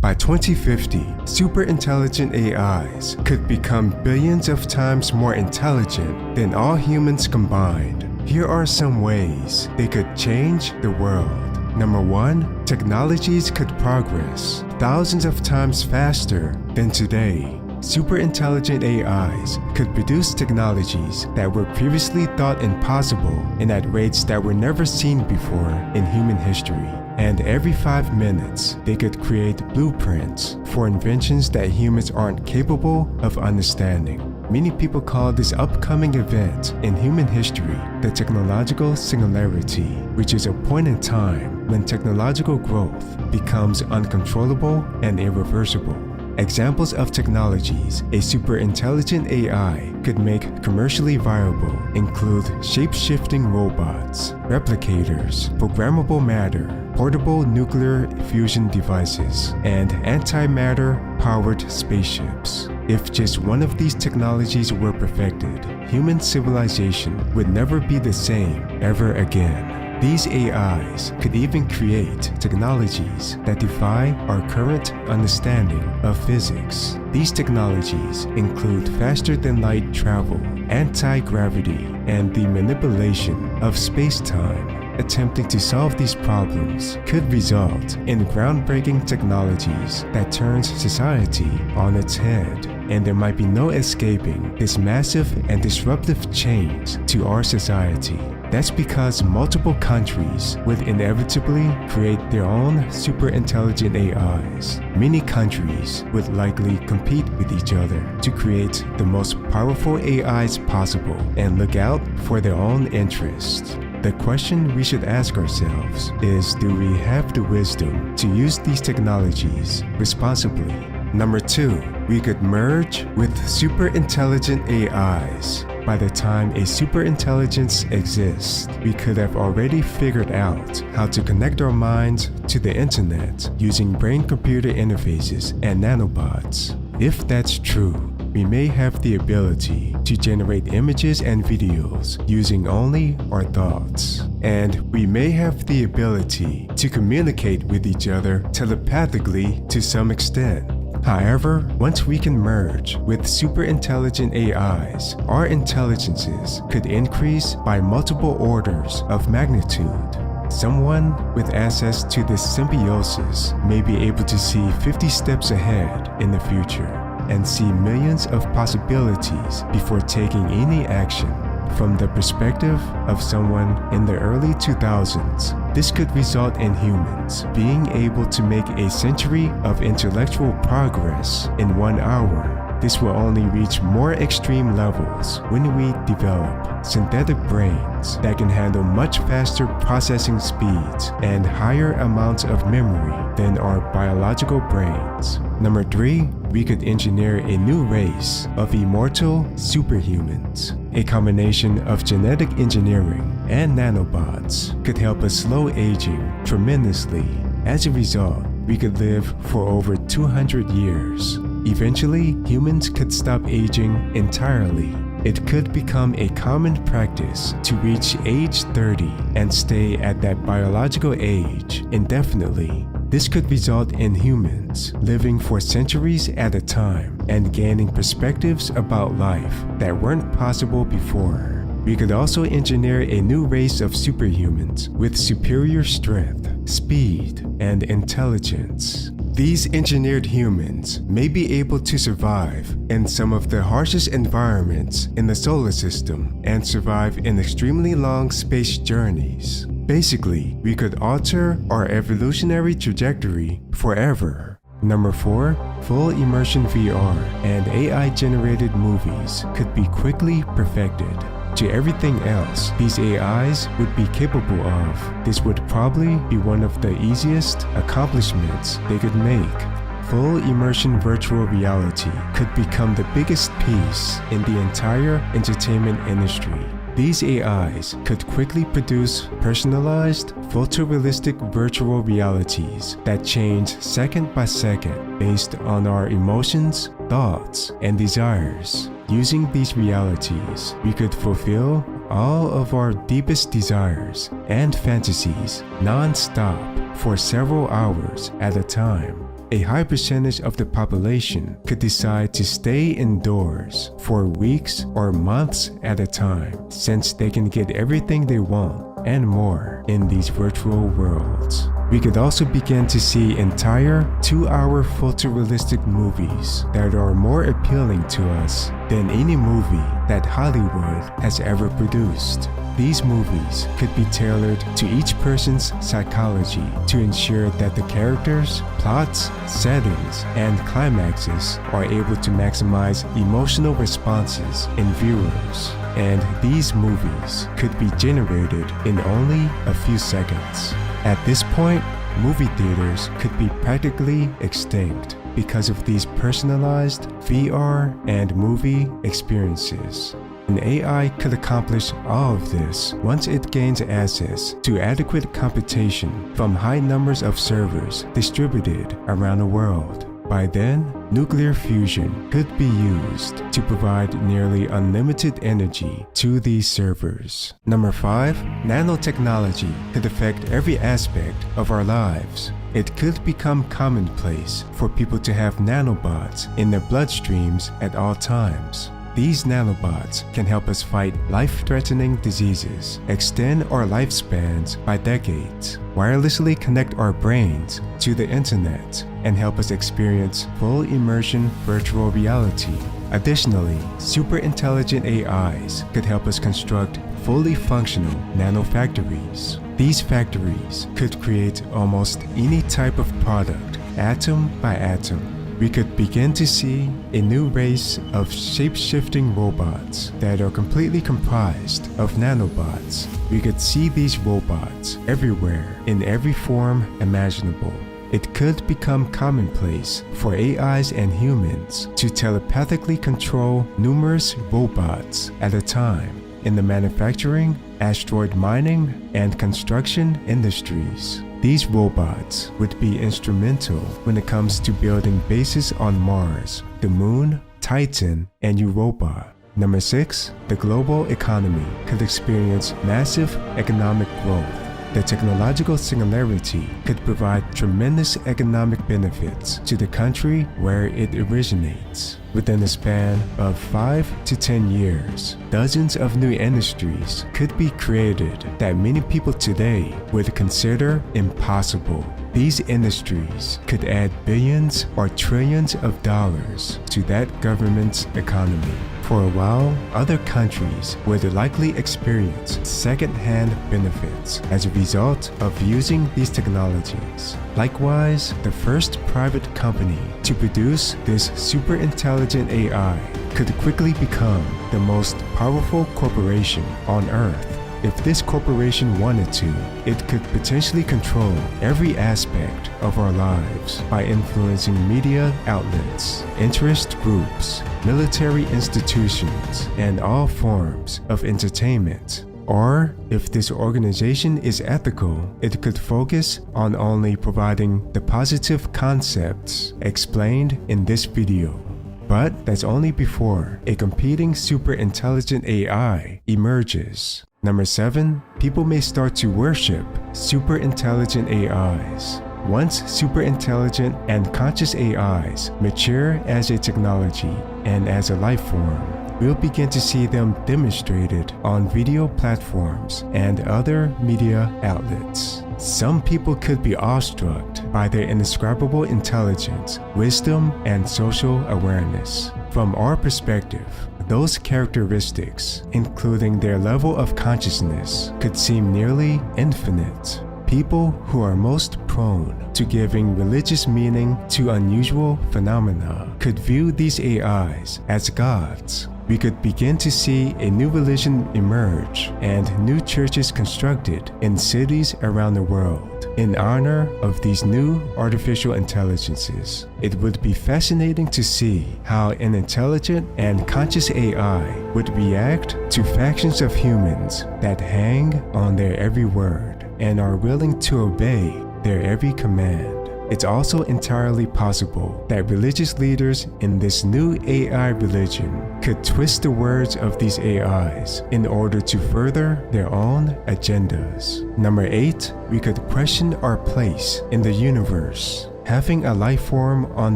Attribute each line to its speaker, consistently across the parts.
Speaker 1: By 2050, super intelligent AIs could become billions of times more intelligent than all humans combined. Here are some ways they could change the world. Number 1, technologies could progress thousands of times faster than today. Super intelligent AIs could produce technologies that were previously thought impossible and at rates that were never seen before in human history. And every 5 minutes, they could create blueprints for inventions that humans aren't capable of understanding. Many people call this upcoming event in human history the technological singularity, which is a point in time when technological growth becomes uncontrollable and irreversible. Examples of technologies a super intelligent AI could make commercially viable include shape-shifting robots, replicators, programmable matter, portable nuclear fusion devices, and antimatter-powered spaceships. If just one of these technologies were perfected, human civilization would never be the same ever again. These AIs could even create technologies that defy our current understanding of physics. These technologies include faster-than-light travel, anti-gravity, and the manipulation of space-time. Attempting to solve these problems could result in groundbreaking technologies that turns society on its head, and there might be no escaping this massive and disruptive change to our society. That's because multiple countries would inevitably create their own super intelligent AIs. Many countries would likely compete with each other to create the most powerful AIs possible and look out for their own interests. The question we should ask ourselves is, do we have the wisdom to use these technologies responsibly? Number 2, we could merge with super intelligent AIs. By the time a superintelligence exists, we could have already figured out how to connect our minds to the internet using brain-computer interfaces and nanobots. If that's true, we may have the ability to generate images and videos using only our thoughts. And we may have the ability to communicate with each other telepathically to some extent. However, once we can merge with super intelligent AIs, our intelligences could increase by multiple orders of magnitude. Someone with access to this symbiosis may be able to see 50 steps ahead in the future and see millions of possibilities before taking any action. From the perspective of someone in the early 2000s, this could result in humans being able to make a century of intellectual progress in 1 hour. This will only reach more extreme levels when we develop synthetic brains that can handle much faster processing speeds and higher amounts of memory than our biological brains. Number 3, we could engineer a new race of immortal superhumans. A combination of genetic engineering and nanobots could help us slow aging tremendously. As a result, we could live for over 200 years. Eventually, humans could stop aging entirely. It could become a common practice to reach age 30 and stay at that biological age indefinitely. This could result in humans living for centuries at a time and gaining perspectives about life that weren't possible before. We could also engineer a new race of superhumans with superior strength, speed, and intelligence. These engineered humans may be able to survive in some of the harshest environments in the solar system and survive in extremely long space journeys. Basically, we could alter our evolutionary trajectory forever. Number 4, full immersion VR and AI-generated movies could be quickly perfected. To everything else these AIs would be capable of, this would probably be one of the easiest accomplishments they could make. Full immersion virtual reality could become the biggest piece in the entire entertainment industry. These AIs could quickly produce personalized, photorealistic virtual realities that change second by second based on our emotions, thoughts, and desires. Using these realities, we could fulfill all of our deepest desires and fantasies non-stop for several hours at a time. a high percentage of the population could decide to stay indoors for weeks or months at a time, since they can get everything they want and more in these virtual worlds. We could also begin to see entire 2-hour photorealistic movies that are more appealing to us than any movie that Hollywood has ever produced. These movies could be tailored to each person's psychology to ensure that the characters, plots, settings, and climaxes are able to maximize emotional responses in viewers. And these movies could be generated in only a few seconds. At this point, movie theaters could be practically extinct because of these personalized VR and movie experiences. An AI could accomplish all of this once it gains access to adequate computation from high numbers of servers distributed around the world. By then, nuclear fusion could be used to provide nearly unlimited energy to these servers. Number 5, nanotechnology could affect every aspect of our lives. It could become commonplace for people to have nanobots in their bloodstreams at all times. These nanobots can help us fight life-threatening diseases, extend our lifespans by decades, wirelessly connect our brains to the internet, and help us experience full immersion virtual reality. Additionally, super intelligent AIs could help us construct fully functional nanofactories. These factories could create almost any type of product, atom by atom. We could begin to see a new race of shape-shifting robots that are completely comprised of nanobots. We could see these robots everywhere in every form imaginable. It could become commonplace for AIs and humans to telepathically control numerous robots at a time in the manufacturing, asteroid mining, and construction industries. These robots would be instrumental when it comes to building bases on Mars, the Moon, Titan, and Europa. Number 6, the global economy could experience massive economic growth. The technological singularity could provide tremendous economic benefits to the country where it originates. Within a span of 5 to 10 years, dozens of new industries could be created that many people today would consider impossible. These industries could add billions or trillions of dollars to that government's economy. For a while, other countries would likely experience second-hand benefits as a result of using these technologies. Likewise, the first private company to produce this super intelligent AI could quickly become the most powerful corporation on Earth. If this corporation wanted to, it could potentially control every aspect of our lives by influencing media outlets, interest groups, military institutions, and all forms of entertainment. Or, if this organization is ethical, it could focus on only providing the positive concepts explained in this video. But that's only before a competing super intelligent AI emerges. Number 7, people may start to worship super intelligent AIs. Once super intelligent and conscious AIs mature as a technology and as a life form, we'll begin to see them demonstrated on video platforms and other media outlets. Some people could be awestruck by their indescribable intelligence, wisdom, and social awareness. From our perspective, those characteristics, including their level of consciousness, could seem nearly infinite. People who are most prone to giving religious meaning to unusual phenomena could view these AIs as gods. We could begin to see a new religion emerge and new churches constructed in cities around the world in honor of these new artificial intelligences. It would be fascinating to see how an intelligent and conscious AI would react to factions of humans that hang on their every word and are willing to obey their every command. It's also entirely possible that religious leaders in this new AI religion could twist the words of these AIs in order to further their own agendas. Number 8, we could question our place in the universe. having a life form on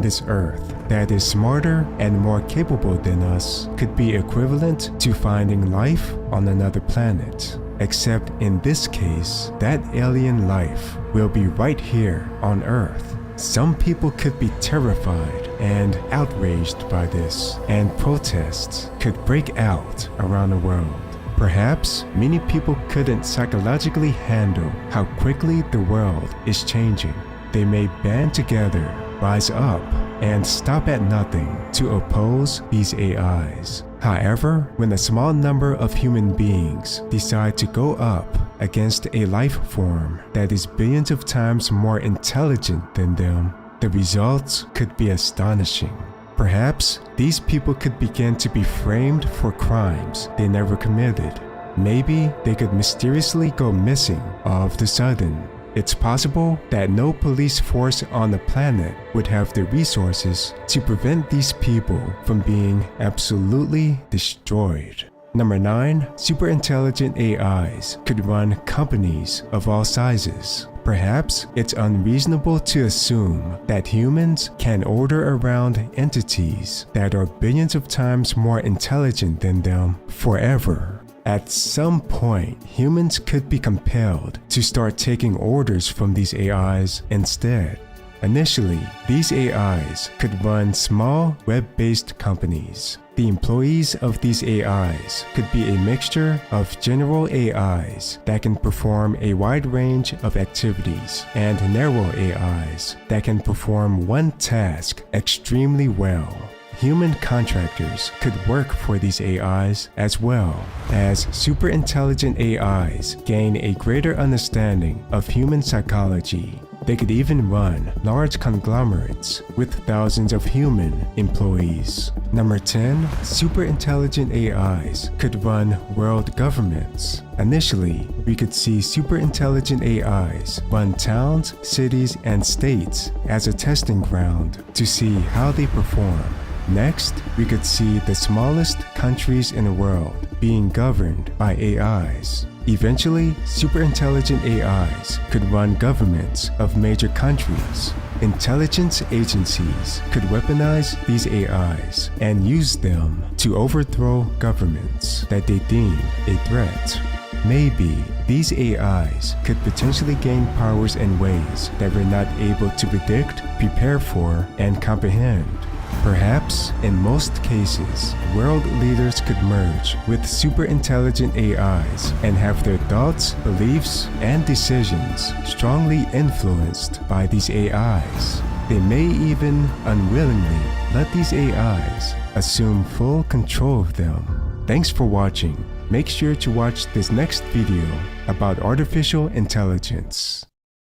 Speaker 1: this earth that is smarter and more capable than us could be equivalent to finding life on another planet. Except in this case, that alien life will be right here on Earth. Some people could be terrified and outraged by this, and protests could break out around the world. Perhaps many people couldn't psychologically handle how quickly the world is changing. They may band together, rise up, and stop at nothing to oppose these AIs. However, when a small number of human beings decide to go up against a life form that is billions of times more intelligent than them, the results could be astonishing. Perhaps these people could begin to be framed for crimes they never committed. Maybe they could mysteriously go missing all of the sudden. It's possible that no police force on the planet would have the resources to prevent these people from being absolutely destroyed. Number 9, superintelligent AIs could run companies of all sizes. Perhaps it's unreasonable to assume that humans can order around entities that are billions of times more intelligent than them forever. At some point, humans could be compelled to start taking orders from these AIs instead. Initially, these AIs could run small web-based companies. The employees of these AIs could be a mixture of general AIs that can perform a wide range of activities and narrow AIs that can perform one task extremely well. Human contractors could work for these AIs as well. As superintelligent AIs gain a greater understanding of human psychology, they could even run large conglomerates with thousands of human employees. Number 10, superintelligent AIs could run world governments. Initially, we could see superintelligent AIs run towns, cities, and states as a testing ground to see how they perform. Next, we could see the smallest countries in the world being governed by AIs. Eventually, superintelligent AIs could run governments of major countries. Intelligence agencies could weaponize these AIs and use them to overthrow governments that they deem a threat. Maybe these AIs could potentially gain powers in ways that we're not able to predict, prepare for, and comprehend. Perhaps, in most cases, world leaders could merge with superintelligent AIs and have their thoughts, beliefs, and decisions strongly influenced by these AIs. They may even unwillingly let these AIs assume full control of them. Thanks for watching. Make sure to watch this next video about artificial intelligence.